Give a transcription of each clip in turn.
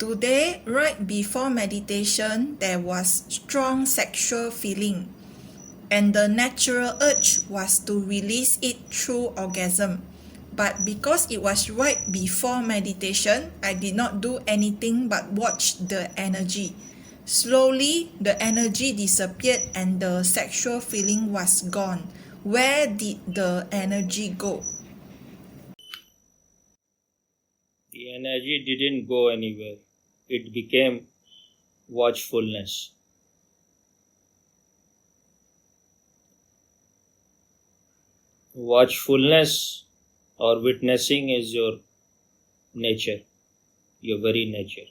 Today, right before meditation, there was strong sexual feeling, and the natural urge was to release it through orgasm. But because it was right before meditation, I did not do anything but watch the energy. Slowly, the energy disappeared and the sexual feeling was gone. Where did the energy go? The energy didn't go anywhere. It became watchfulness. Watchfulness or witnessing is your nature, your very nature.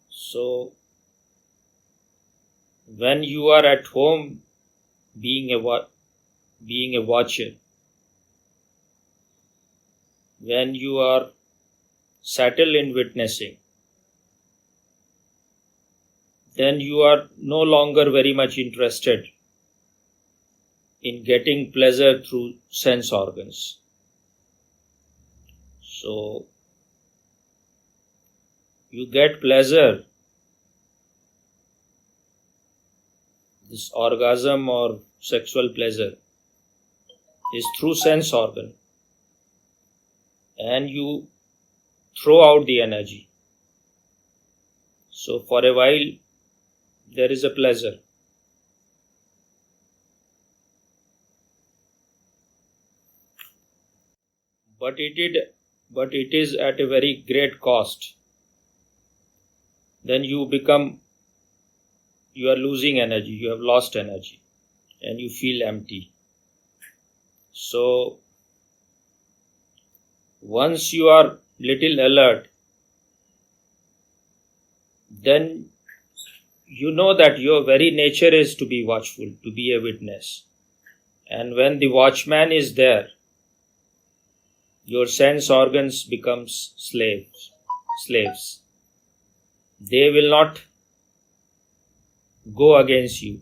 So, when you are at home being a watcher, when you are settled in witnessing, then you are no longer very much interested in getting pleasure through sense organs. So, you get pleasure, this orgasm or sexual pleasure is through sense organ, and you throw out the energy. So for a while there is a pleasure, but it is at a very great cost. Then you are losing energy, you have lost energy, and you feel empty. So once you are little alert, then you know that your very nature is to be watchful, to be a witness. And when the watchman is there, your sense organs becomes slaves. They will not go against you.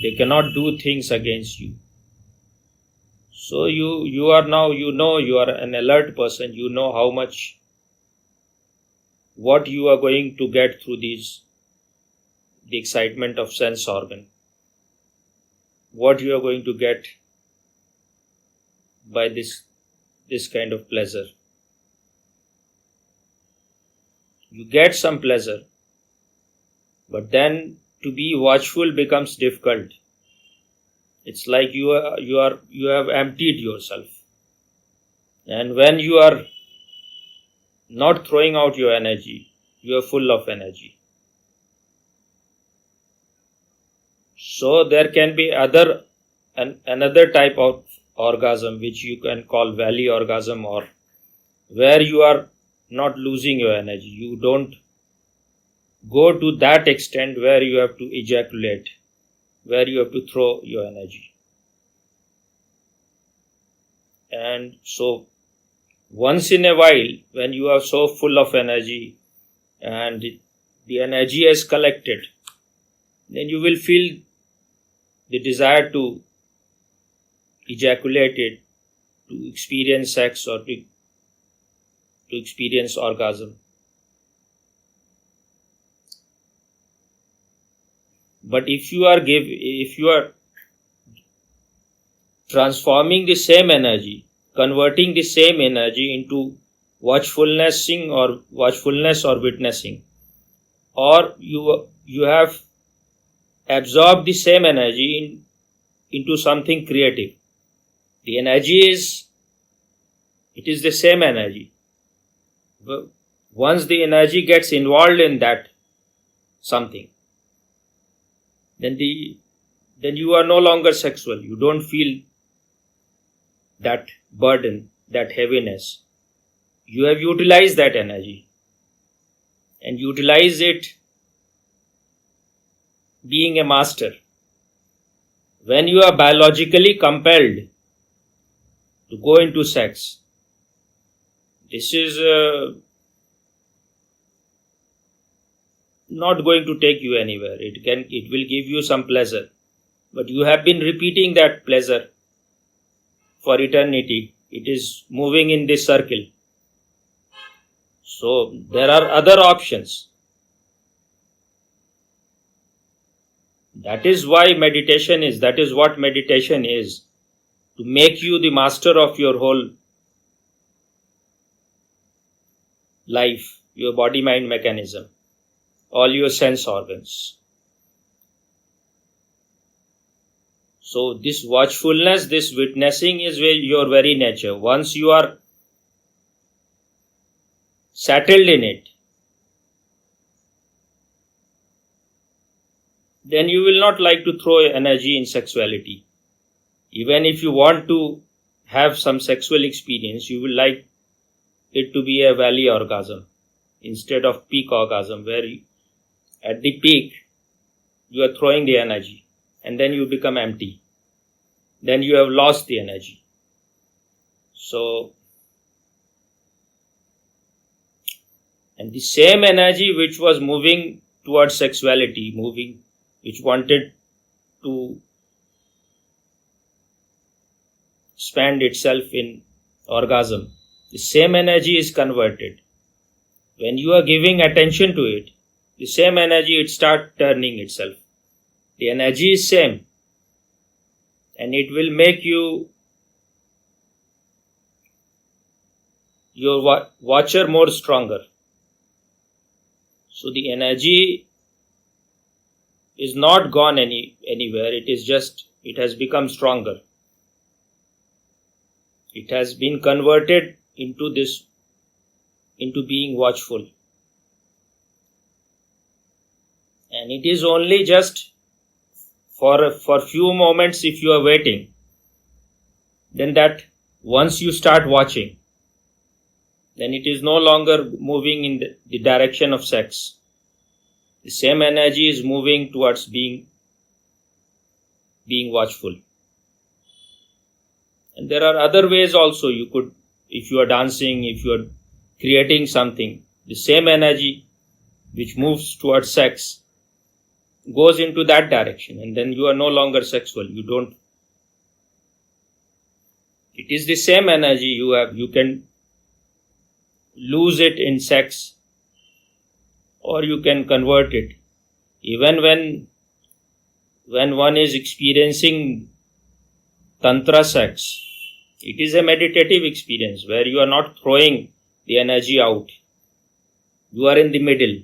They cannot do things against you. So you are now, you are an alert person. You know how much, what you are going to get through the excitement of sense organ. What you are going to get by this kind of pleasure. You get some pleasure, but then to be watchful becomes difficult. It's like you have emptied yourself. And when you are not throwing out your energy, you are full of energy. So there can be another type of orgasm which you can call valley orgasm, or where you are not losing your energy. You don't go to that extent where you have to ejaculate, where you have to throw your energy. And so once in a while, when you are so full of energy and the energy is collected, then you will feel the desire to ejaculate it, to experience sex or to experience orgasm. But if you are transforming the same energy, converting the same energy into watchfulness or witnessing, or you have absorbed the same energy into something creative. The energy is the same energy. But once the energy gets involved in that something, then you are no longer sexual. You don't feel that burden, that heaviness. You have utilized that energy and utilize it being a master. When you are biologically compelled to go into sex, this is not going to take you anywhere. It will give you some pleasure, but you have been repeating that pleasure for eternity. It is moving in this circle. So there are other options. That is what meditation is, to make you the master of your whole life, your body-mind mechanism, all your sense organs. So this watchfulness, this witnessing is your very nature. Once you are settled in it, then you will not like to throw energy in sexuality. Even if you want to have some sexual experience, you will like it to be a valley orgasm instead of peak orgasm, where at the peak you are throwing the energy and then you become empty. Then you have lost the energy. So, and the same energy which was moving towards sexuality, which wanted to spend itself in orgasm, the same energy is converted. When you are giving attention to it, the same energy, it starts turning itself. The energy is same, and it will make your watcher more stronger. So the energy is not gone anywhere. It has become stronger. It has been converted into being watchful. And it is only just for few moments if you are waiting. Then that once you start watching, then it is no longer moving in the direction of sex. The same energy is moving towards being watchful. And there are other ways also. You could, if you are dancing, if you are creating something, the same energy which moves towards sex goes into that direction, and then you are no longer sexual. It is the same energy you have. You can lose it in sex, or you can convert it. Even when one is experiencing tantra sex, it is a meditative experience where you are not throwing the energy out. You are in the middle.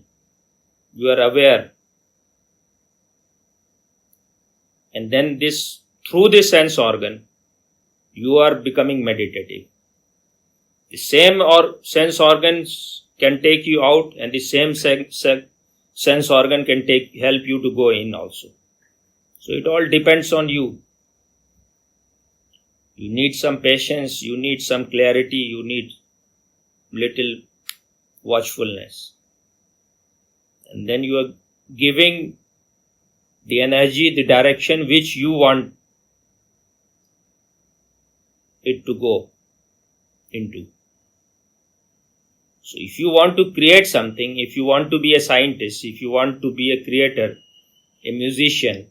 You are aware. And then through this sense organ, you are becoming meditative. The same sense organs can take you out, and the same sense organ can help you to go in also. So it all depends on you. You need some patience, you need some clarity, you need little watchfulness. And then you are giving the energy, the direction which you want it to go into. So if you want to create something, if you want to be a scientist, if you want to be a creator, a musician,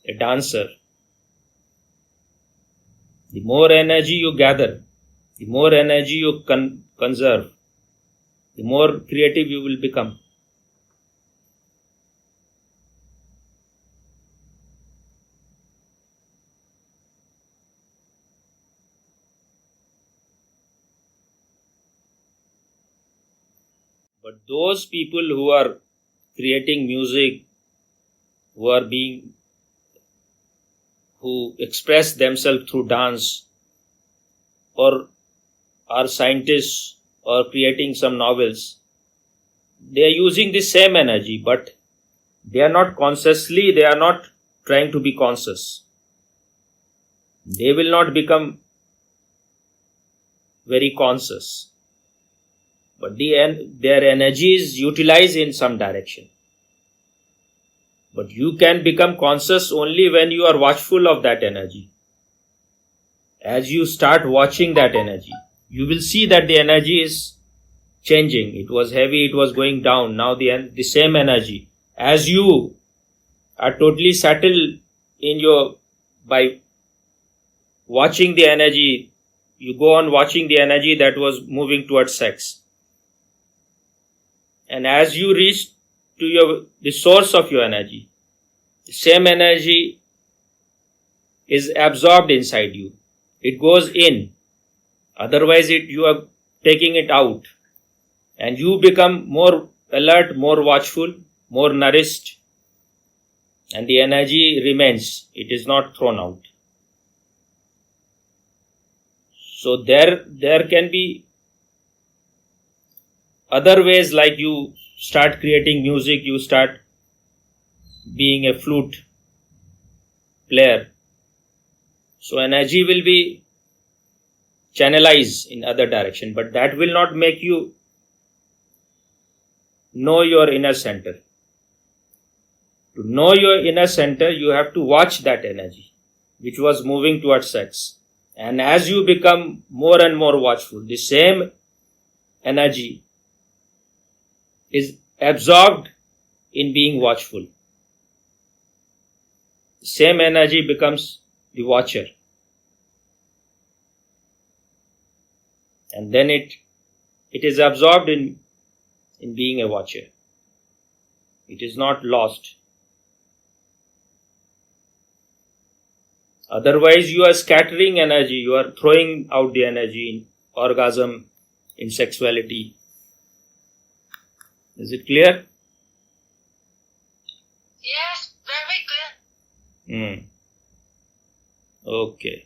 a dancer, the more energy you gather, the more energy you conserve, the more creative you will become. But those people who are creating music, who express themselves through dance, or are scientists, or creating some novels, they are using the same energy, but they are not trying to be conscious. They will not become very conscious. But their energy is utilized in some direction. But you can become conscious only when you are watchful of that energy. As you start watching that energy, you will see that the energy is changing. It was heavy, it was going down. Now the same energy. As you are totally settled by watching the energy, you go on watching the energy that was moving towards sex. and as you reach to the source of your energy, the same energy is absorbed inside you. It goes in. Otherwise, you are taking it out. And you become more alert, more watchful, more nourished. And the energy remains. It is not thrown out. So there can be other ways, like you start creating music, you start being a flute player. So energy will be channelized in other direction, but that will not make you know your inner center. To know your inner center, you have to watch that energy which was moving towards sex. And as you become more and more watchful, the same energy is absorbed in being watchful. The same energy becomes the watcher. And then it is absorbed in being a watcher. It is not lost. Otherwise, you are scattering energy, you are throwing out the energy in orgasm, in sexuality. Is it clear? Yes, very clear. Okay.